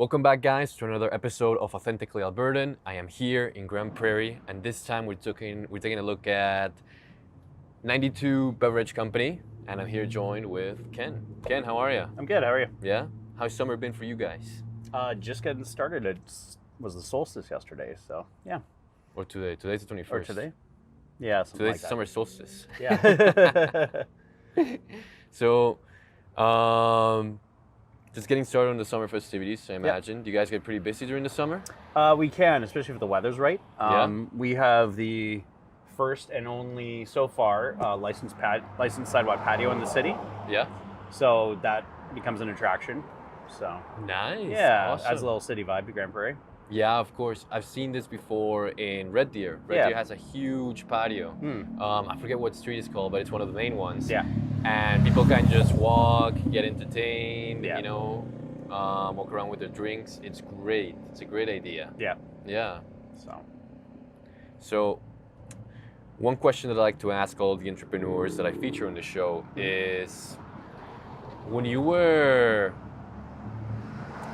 Welcome back, guys, to another episode of Authentically Albertan. I am here in Grande Prairie, and this time we're taking a look at 92 Beverage Company, and I'm here joined with Ken. Ken, how are you? I'm good. How are you? Yeah? How's summer been for you guys? Just getting started. It was the solstice yesterday, so yeah. Or today? Today's the 21st. Or today? Yeah, something Today's like that. summer solstice. Yeah. So, just getting started on the summer festivities, I imagine. Yep. Do you guys get pretty busy during the summer? We can, especially if the weather's right. Yeah. We have the first and only, so far, licensed sidewalk patio in the city. Yeah. So that becomes an attraction. So Nice. yeah, Awesome. adds a little city vibe to Grande Prairie. Yeah, of course. I've seen this before in Red Deer. Red Deer has a huge patio. I forget what street it's called, but it's one of the main ones. Yeah. And people can just walk, get entertained, Yeah. walk around with their drinks. It's great. It's a great idea. Yeah. Yeah. So So, one question that I like to ask all the entrepreneurs that I feature on the show is,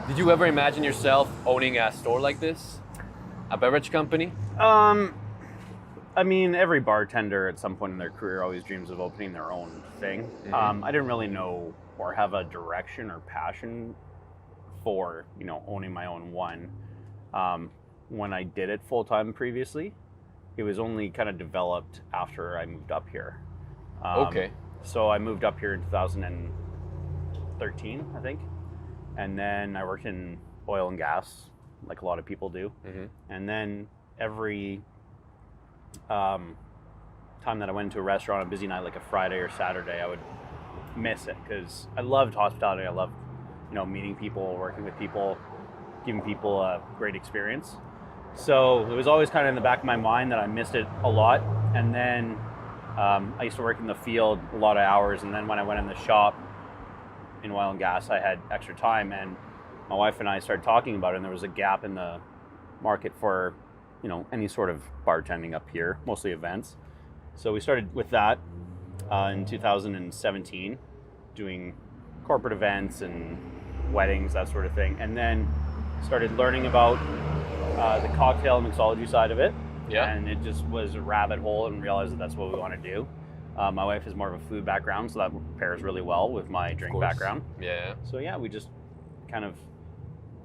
did you ever imagine yourself owning a store like this? A beverage company? I mean, every bartender at some point in their career always dreams of opening their own thing. Mhm. I didn't really know or have a direction or passion for, owning my own one. When I did it full time previously, it was only kind of developed after I moved up here. Okay. So I moved up here in 2013, I think. And then I worked in oil and gas, like a lot of people do. Mhm. And then every time that I went into a restaurant on a busy night, like a Friday or Saturday, I would miss it because I loved hospitality. I loved, meeting people, working with people, giving people a great experience. So it was always kind of in the back of my mind that I missed it a lot. And then I used to work in the field a lot of hours. And then when I went in the shop in oil and gas, I had extra time, and my wife and I started talking about it, and there was a gap in the market for any sort of bartending up here, mostly events. So we started with that in 2017, doing corporate events and weddings, that sort of thing, and then started learning about the cocktail and mixology side of it. Yeah. And it just was a rabbit hole, and realized that that's what we want to do. My wife has more of a food background, so that pairs really well with my drink background. Yeah. So yeah, we just kind of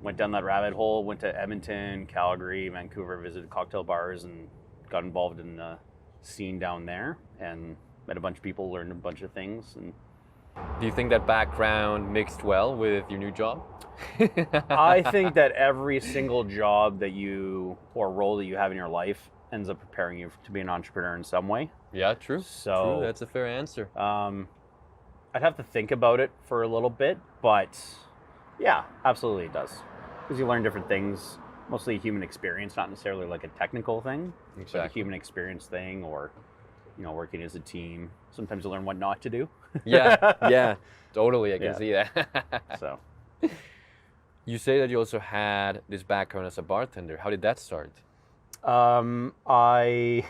went down that rabbit hole, went to Edmonton, Calgary, Vancouver, visited cocktail bars, and got involved in the scene down there, and met a bunch of people, learned a bunch of things. And Do you think that background mixed well with your new job? I think that every single job or role that you have in your life ends up preparing you to be an entrepreneur in some way. Yeah, true. So True, that's a fair answer. I'd have to think about it for a little bit, but yeah, absolutely it does. Because you learn different things, mostly human experience, not necessarily like a technical thing, but a Exactly. human experience thing, or working as a team. Sometimes you learn what not to do. Yeah, totally. I can Yeah. see that. So You say that you also had this background as a bartender. How did that start? I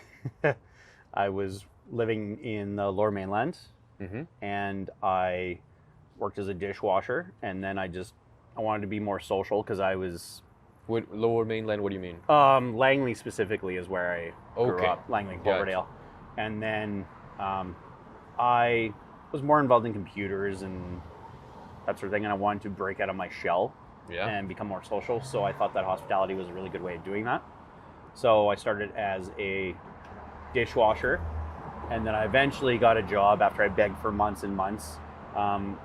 I was living in the Lower Mainland, Mm-hmm. and I worked as a dishwasher, and then I wanted to be more social because I was What, Lower Mainland, what do you mean? Langley specifically is where I grew Okay. up, Langley, Gotcha. Cloverdale. And then I was more involved in computers and that sort of thing, and I wanted to break out of my shell Yeah. and become more social, so I thought that hospitality was a really good way of doing that. So I started as a dishwasher, and then I eventually got a job after I begged for months and months.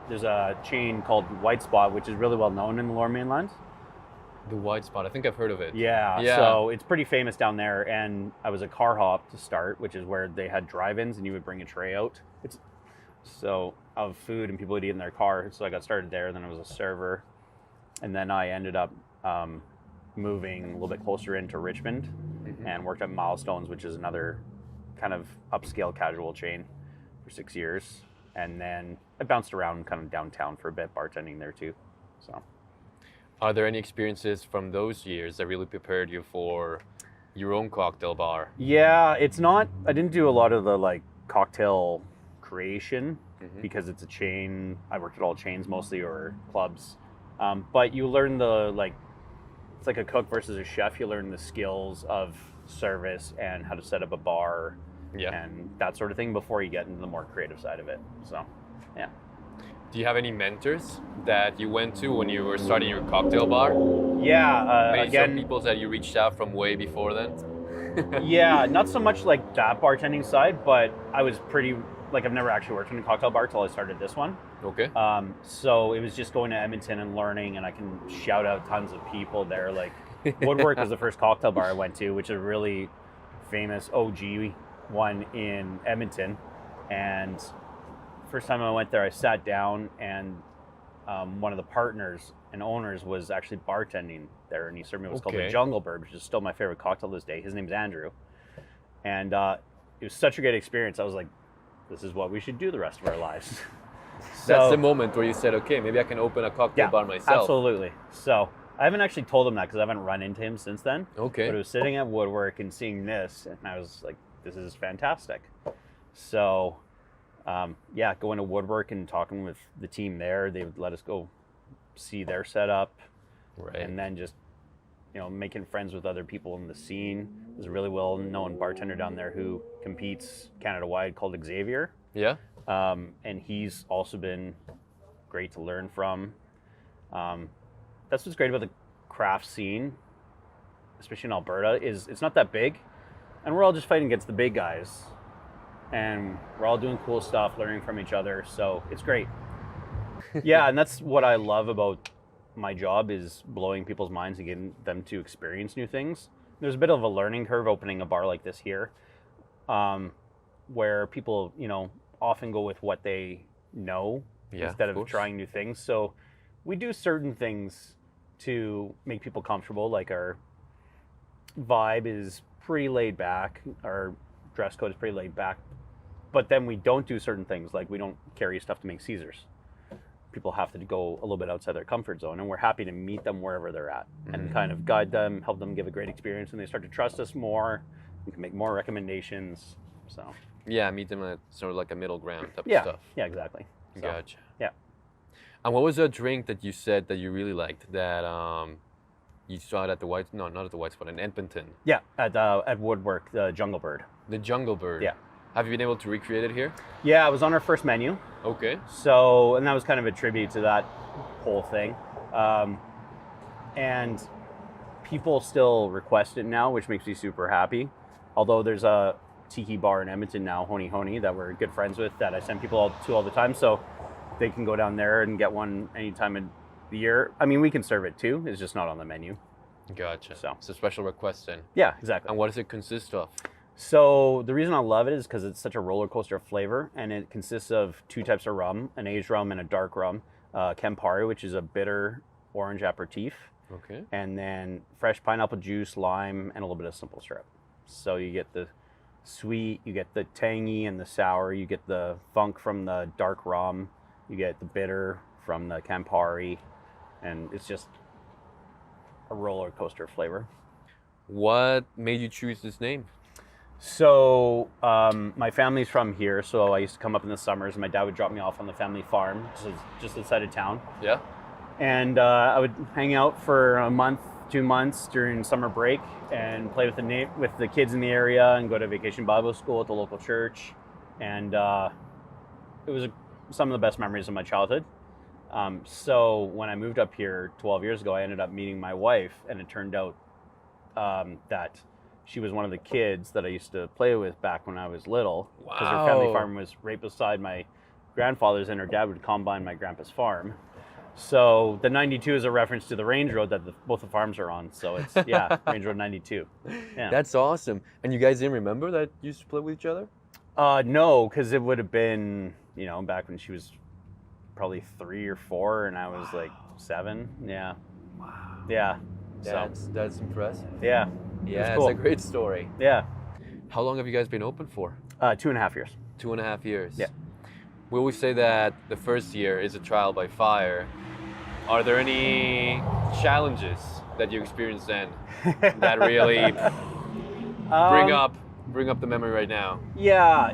There's a chain called White Spot, which is really well known in the Lower Mainland. The White Spot, I think I've heard of it. Yeah, Yeah. so it's pretty famous down there, and I was a car hop to start, which is where they had drive-ins and you would bring a tray out. Of food, and people would eat in their car. So I got started there, then I was a server, and then I ended up moving a little bit closer into Richmond and worked at Milestones, which is another kind of upscale casual chain, for 6 years. And then I bounced around kind of downtown for a bit, bartending there too. So Are there any experiences from those years that really prepared you for your own cocktail bar? yeah, I didn't do a lot of the cocktail creation because it's a chain. I worked at all chains mostly, or clubs, But you learn it's like a cook versus a chef. You learn the skills of service and how to set up a bar and that sort of thing before you get into the more creative side of it. So, yeah. Do you have any mentors that you went to when you were starting your cocktail bar? Yeah, Some people that you reached out from way before then? Yeah, not so much like that bartending side, but I was I've never actually worked in a cocktail bar till I started this one. Okay. So it was just going to Edmonton and learning, and I can shout out tons of people there. Like Woodwork was the first cocktail bar I went to, which is a really famous OG one in Edmonton. And first time I went there, I sat down, and one of the partners and owners was actually bartending there, and he served me what's called the Jungle Bird, which is still my favorite cocktail to this day. His name's Andrew. And it was such a great experience. I was like, this is what we should do the rest of our lives. So, that's the moment where you said, okay, maybe I can open a cocktail bar myself. Absolutely. So I haven't actually told him that because I haven't run into him since then. Okay. But it was sitting at Woodwork and seeing this, and I was like, this is fantastic. So, going to Woodwork and talking with the team there, they would let us go see their setup. Right. And then just, making friends with other people in the scene. There's a really well-known bartender down there who competes Canada-wide called Xavier. Yeah. And he's also been great to learn from. That's what's great about the craft scene, especially in Alberta, is it's not that big, and we're all just fighting against the big guys, and we're all doing cool stuff, learning from each other, so it's great. Yeah, and that's what I love about my job, is blowing people's minds and getting them to experience new things. There's a bit of a learning curve opening a bar like this here, where people, often go with what they know instead of trying new things. So we do certain things to make people comfortable, like our vibe is pretty laid back, our dress code is pretty laid back, but then we don't do certain things, like we don't carry stuff to make Caesars. People have to go a little bit outside their comfort zone, and we're happy to meet them wherever they're at and kind of guide them, help them give a great experience, and they start to trust us more. We can make more recommendations. So yeah, meet them at sort of like a middle ground type of stuff. Yeah, exactly. So, gotcha. Yeah. And what was a drink that you said that you really liked that you saw it at the not at the White Spot, in Edmonton? Yeah, at Woodwork, the Jungle Bird. The Jungle Bird. Yeah. Have you been able to recreate it here? Yeah, it was on our first menu. Okay. So, and that was kind of a tribute to that whole thing. And people still request it now, which makes me super happy. Although there's a tiki bar in Edmonton now, Honey Honey, that we're good friends with, that I send people all the time. So they can go down there and get one any time of the year. I mean, we can serve it too. It's just not on the menu. Gotcha. So it's a special request then. Yeah, exactly. And what does it consist of? So the reason I love it is because it's such a roller coaster of flavor, and it consists of two types of rum, an aged rum and a dark rum. Campari, which is a bitter orange aperitif. Okay. And then fresh pineapple juice, lime, and a little bit of simple syrup. So you get the sweet, you get the tangy and the sour, you get the funk from the dark rum, you get the bitter from the Campari, and it's just a roller coaster of flavor. What made you choose this name? So my family's from here, so I used to come up in the summers, and my dad would drop me off on the family farm, just outside of town. Yeah. And I would hang out for a month, 2 months during summer break and play with the kids in the area and go to vacation Bible school at the local church. And it was some of the best memories of my childhood. So when I moved up here 12 years ago, I ended up meeting my wife, and it turned out that she was one of the kids that I used to play with back when I was little. Because her family farm was right beside my grandfather's, and her dad would combine my grandpa's farm. So the 92 is a reference to the Range Road that both the farms are on. So it's, Range Road 92. Yeah. That's awesome. And you guys didn't remember that you used to play with each other? No, because it would have been, back when she was probably 3 or 4 and I was like 7. Yeah. Wow. Yeah. That's impressive. Yeah. Yeah, cool. It's a great story. Yeah. How long have you guys been open for? 2.5 years. 2.5 years. Yeah. We always say that the first year is a trial by fire. Are there any challenges that you experienced then that really bring up the memory right now? Yeah,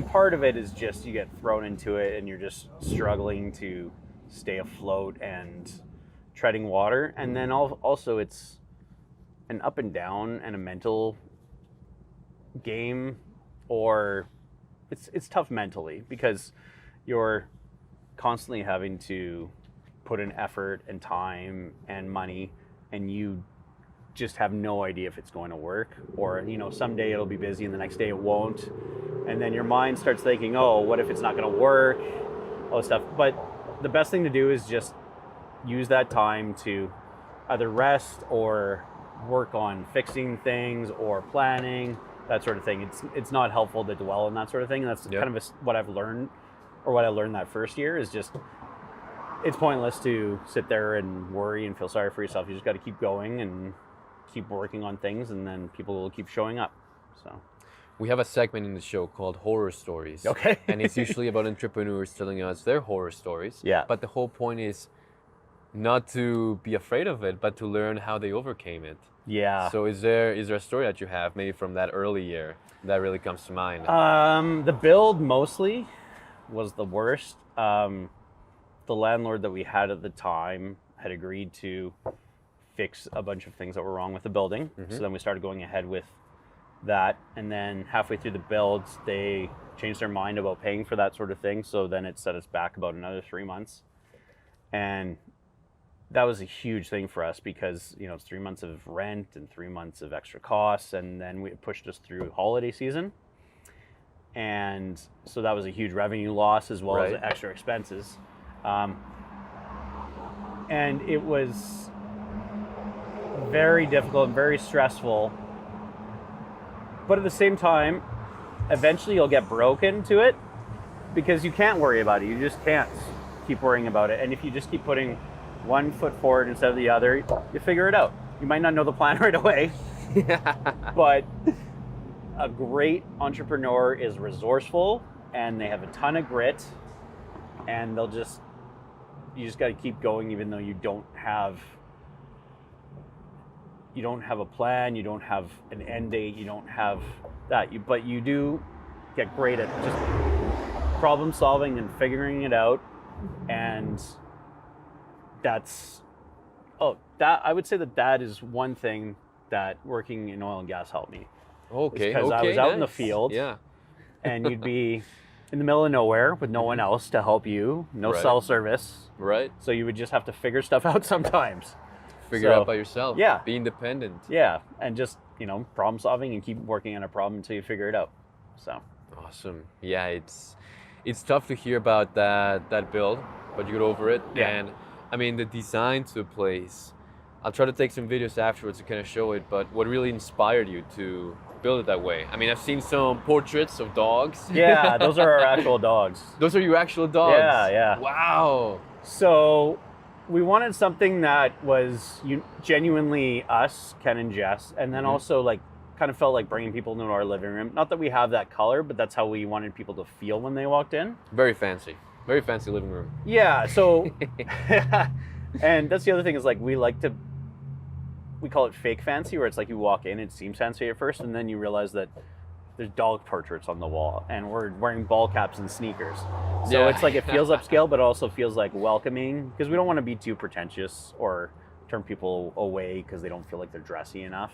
part of it is just you get thrown into it and you're just struggling to stay afloat and treading water. And then also it's an up and down and a mental game, or it's tough mentally because you're constantly having to put in effort and time and money, and you just have no idea if it's going to work, or someday it'll be busy and the next day it won't, and then your mind starts thinking, oh, what if it's not going to work, all this stuff. But the best thing to do is just use that time to either rest or work on fixing things or planning, that sort of thing. It's not helpful to dwell on that sort of thing. That's kind of what I've learned, or what I learned that first year, is just it's pointless to sit there and worry and feel sorry for yourself. You just got to keep going and keep working on things, and then people will keep showing up. So we have a segment in the show called Horror Stories. Okay. And it's usually about entrepreneurs telling us their horror stories. Yeah. But the whole point is not to be afraid of it, but to learn how they overcame it. Yeah. So is there a story that you have maybe from that early year that really comes to mind? The build mostly was the worst. The landlord that we had at the time had agreed to fix a bunch of things that were wrong with the building. So then we started going ahead with that, and then halfway through the build they changed their mind about paying for that sort of thing, so then it set us back about another 3 months. And that was a huge thing for us because it's 3 months of rent and 3 months of extra costs, and then it pushed us through holiday season, and so that was a huge revenue loss as well as extra expenses. And it was very difficult and very stressful, but at the same time eventually you'll get broken to it because you can't worry about it. You just can't keep worrying about it, and if you just keep putting one foot forward instead of the other, you figure it out. You might not know the plan right away, but a great entrepreneur is resourceful and they have a ton of grit, and you just got to keep going even though you don't have a plan, you don't have an end date, you don't have that, but you do get great at just problem solving and figuring it out. And I would say that is one thing that working in oil and gas helped me. Because I was out in the field, and you'd be in the middle of nowhere with no one else to help you, no cell service. Right. So you would just have to figure stuff out sometimes. Figure it out by yourself. Yeah. Be independent. Yeah, and just problem solving and keep working on a problem until you figure it out. So awesome. Yeah, it's tough to hear about that build, but you get over it. Yeah. And I mean, the design to the place, I'll try to take some videos afterwards to kind of show it, but what really inspired you to build it that way? I mean, I've seen some portraits of dogs. Yeah, those are our actual dogs. Those are your actual dogs? Yeah. Wow. So we wanted something that was genuinely us, Ken and Jess, and then also kind of felt like bringing people into our living room. Not that we have that color, but that's how we wanted people to feel when they walked in. Very fancy living room. Yeah, so, and that's the other thing is we call it fake fancy, where it's like you walk in, it seems fancy at first, and then you realize that there's dog portraits on the wall, and we're wearing ball caps and sneakers. So it's like it feels upscale, but it also feels like welcoming, because we don't want to be too pretentious or turn people away because they don't feel like they're dressy enough.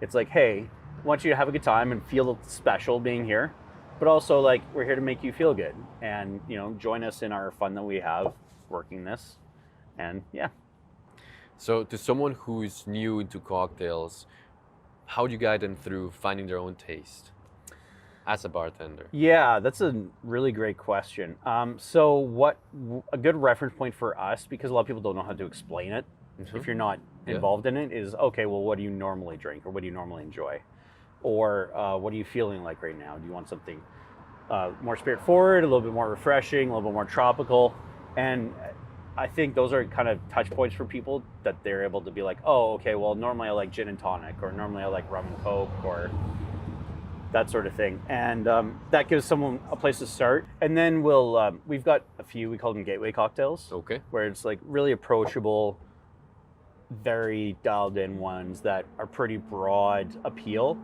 It's like, hey, I want you to have a good time and feel special being here, but also we're here to make you feel good, and join us in our fun that we have working this, and yeah. So to someone who's new into cocktails, how do you guide them through finding their own taste as a bartender? Yeah, that's a really great question. So what a good reference point for us, because a lot of people don't know how to explain it if you're not involved in it, is, okay, well, what do you normally drink, or what do you normally enjoy? Or what are you feeling like right now? Do you want something more spirit forward, a little bit more refreshing, a little bit more tropical? And I think those are kind of touch points for people, that they're able to be like, oh, okay, well, normally I like gin and tonic, or normally I like rum and coke, or that sort of thing. And that gives someone a place to start. And then we've got a few, we call them gateway cocktails. Okay. Where it's really approachable, very dialed in ones that are pretty broad appeal.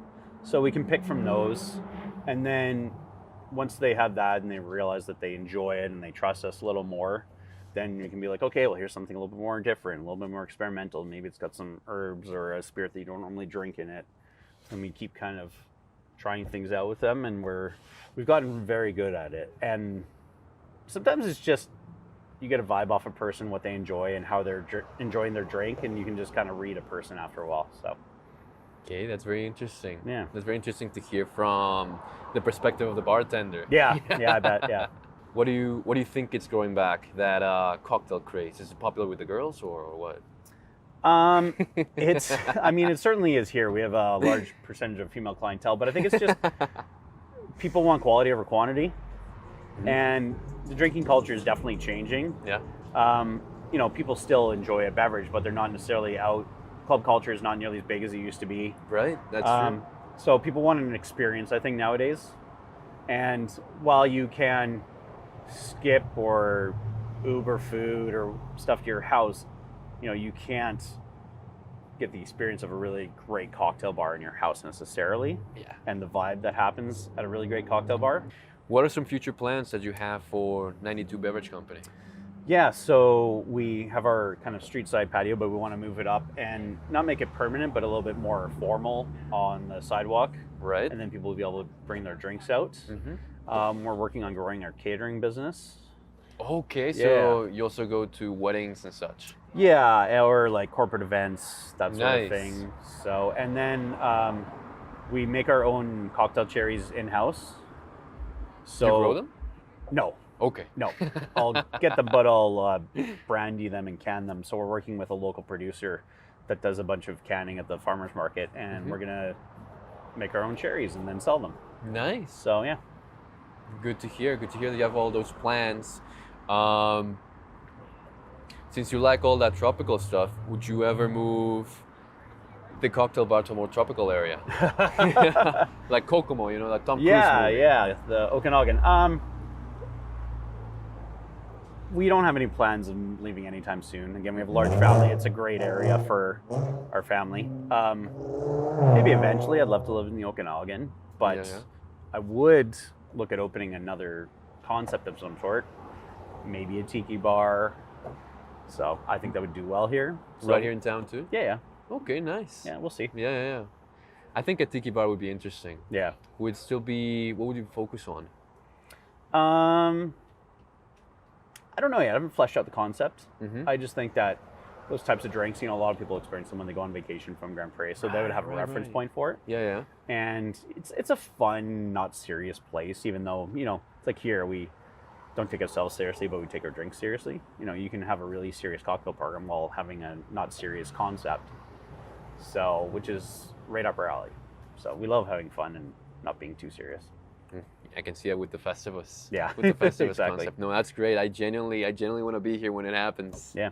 So we can pick from those. And then once they have that and they realize that they enjoy it and they trust us a little more, then you can be like, okay, well, here's something a little bit more different, a little bit more experimental. Maybe it's got some herbs or a spirit that you don't normally drink in it. And we keep kind of trying things out with them, and we've gotten very good at it. And sometimes it's just, you get a vibe off a person, what they enjoy and how they're enjoying their drink, and you can just kind of read a person after a while. So. Okay, that's very interesting. Yeah. That's very interesting to hear from the perspective of the bartender. Yeah, yeah, I bet, yeah. What do you think it's growing back, that cocktail craze? Is it popular with the girls or what? It certainly is here. We have a large percentage of female clientele, but I think it's just people want quality over quantity, and the drinking culture is definitely changing. Yeah. People still enjoy a beverage, but they're not necessarily out. Club culture is not nearly as big as it used to be. Right, that's true. So people want an experience, I think, nowadays. And while you can skip or Uber food or stuff to your house, you can't get the experience of a really great cocktail bar in your house necessarily. Yeah. And the vibe that happens at a really great cocktail bar. What are some future plans that you have for 92 Beverage Company? Yeah, so we have our kind of street side patio, but we want to move it up and not make it permanent, but a little bit more formal on the sidewalk. Right. And then people will be able to bring their drinks out. We're working on growing our catering business. Okay, so you also go to weddings and such. Yeah, or like corporate events, that sort of Nice. thing. So, and then we make our own cocktail cherries in-house. So, You grow them? No. Okay. No, I'll get them, but I'll brandy them and can them. So we're working with a local producer that does a bunch of canning at the farmer's market, and we're gonna make our own cherries and then sell them. Nice. So yeah. Good to hear. Good to hear that you have all those plans. Since you like all that tropical stuff, would you ever move the cocktail bar to a more tropical area? Like Kokomo, like Tom Cruise movie. Yeah, the Okanagan. We don't have any plans of leaving anytime soon. Again, we have a large family. It's a great area for our family. Maybe eventually I'd love to live in the Okanagan, but I would look at opening another concept of some sort, maybe a tiki bar. So I think that would do well here. So, Right here in town too? Yeah. Okay, nice. Yeah, we'll see. Yeah. I think a tiki bar would be interesting. Yeah. Would still be, what would you focus on? I don't know yet. I haven't fleshed out the concept. I just think that those types of drinks, a lot of people experience them when they go on vacation from Grande Prairie, so they would have a reference point for it. Yeah. And it's a fun, not serious place, even though, it's like here, we don't take ourselves seriously, but we take our drinks seriously. You can have a really serious cocktail program while having a not serious concept. So, which is right up our alley. So we love having fun and not being too serious. I can see it with the Festivus. Yeah, With the Festivus exactly. concept. No, that's great. I genuinely want to be here when it happens. Yeah.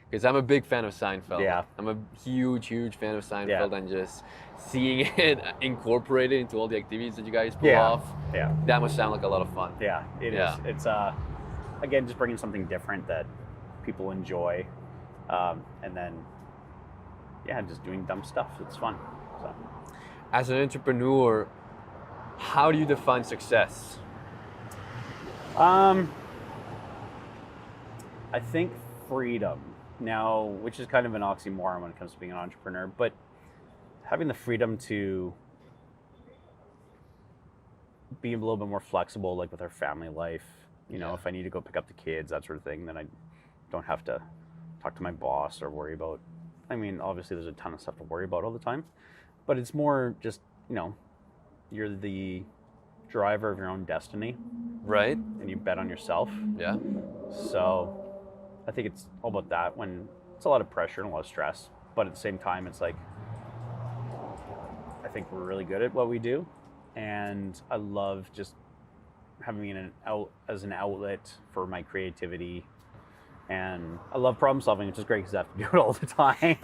Because I'm a big fan of Seinfeld. Yeah. I'm a huge fan of Seinfeld, Yeah. and just seeing it incorporated into all the activities that you guys pull off. Yeah. That must sound like a lot of fun. Yeah, it is. It's again, just bringing something different that people enjoy, and then just doing dumb stuff. It's fun. So. As an entrepreneur, how do you define success? I think freedom now, which is kind of an oxymoron when it comes to being an entrepreneur, but having the freedom to be a little bit more flexible, like with our family life. If I need to go pick up the kids, that sort of thing, then I don't have to talk to my boss or worry about. Obviously there's a ton of stuff to worry about all the time, but it's more just, you're the driver of your own destiny. Right. And you bet on yourself. Yeah. So I think it's all about that, when it's a lot of pressure and a lot of stress, but at the same time, it's like, I think we're really good at what we do. And I love just having an outlet for my creativity. And I love problem solving, which is great because I have to do it all the time.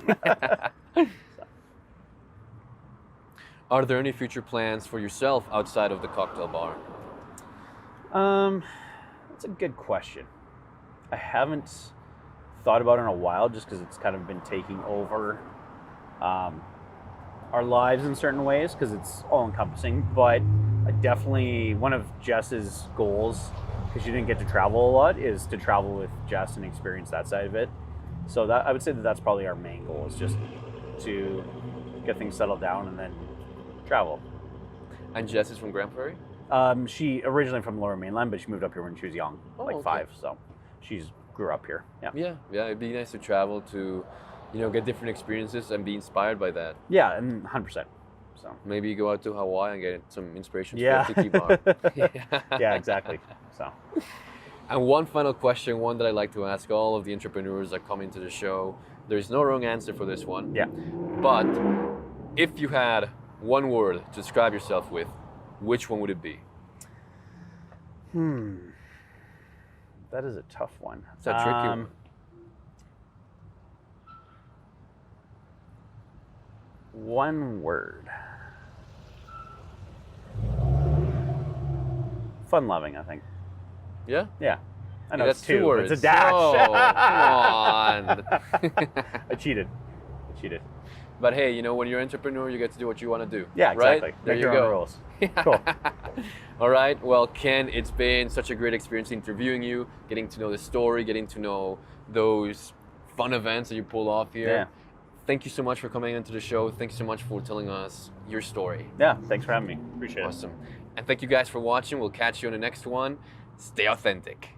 Are there any future plans for yourself outside of the cocktail bar? That's a good question. I haven't thought about it in a while, just because it's kind of been taking over our lives in certain ways, because it's all encompassing. But I definitely, one of Jess's goals because you didn't get to travel a lot, is to travel with Jess and experience that side of it. So that I would say that's probably our main goal, is just to get things settled down and then travel. And Jess is from Grande Prairie? She originally from Lower Mainland, but she moved up here when she was young, like okay. 5. So she's grew up here. Yeah. Yeah. It'd be nice to travel to, get different experiences and be inspired by that. Yeah, and 100%. So maybe go out to Hawaii and get some inspiration yeah. for a tiki bar. Yeah, exactly. So. And one final question, one that I like to ask all of the entrepreneurs that come into the show. There's no wrong answer for this one. Yeah. But if you had one word to describe yourself with, which one would it be? That is a tough one. It's a tricky one. One word. Fun-loving, I think. Yeah? Yeah. I know that's it's 2 words. It's a dash. Oh, come on. I cheated. But hey, when you're an entrepreneur, you get to do what you want to do. Yeah, exactly. Right? There Make you your go. own rules. Cool. All right. Well, Ken, it's been such a great experience interviewing you, getting to know the story, getting to know those fun events that you pull off here. Yeah. Thank you so much for coming into the show. Thanks so much for telling us your story. Yeah, thanks for having me. Appreciate it. Awesome. And thank you guys for watching. We'll catch you on the next one. Stay authentic.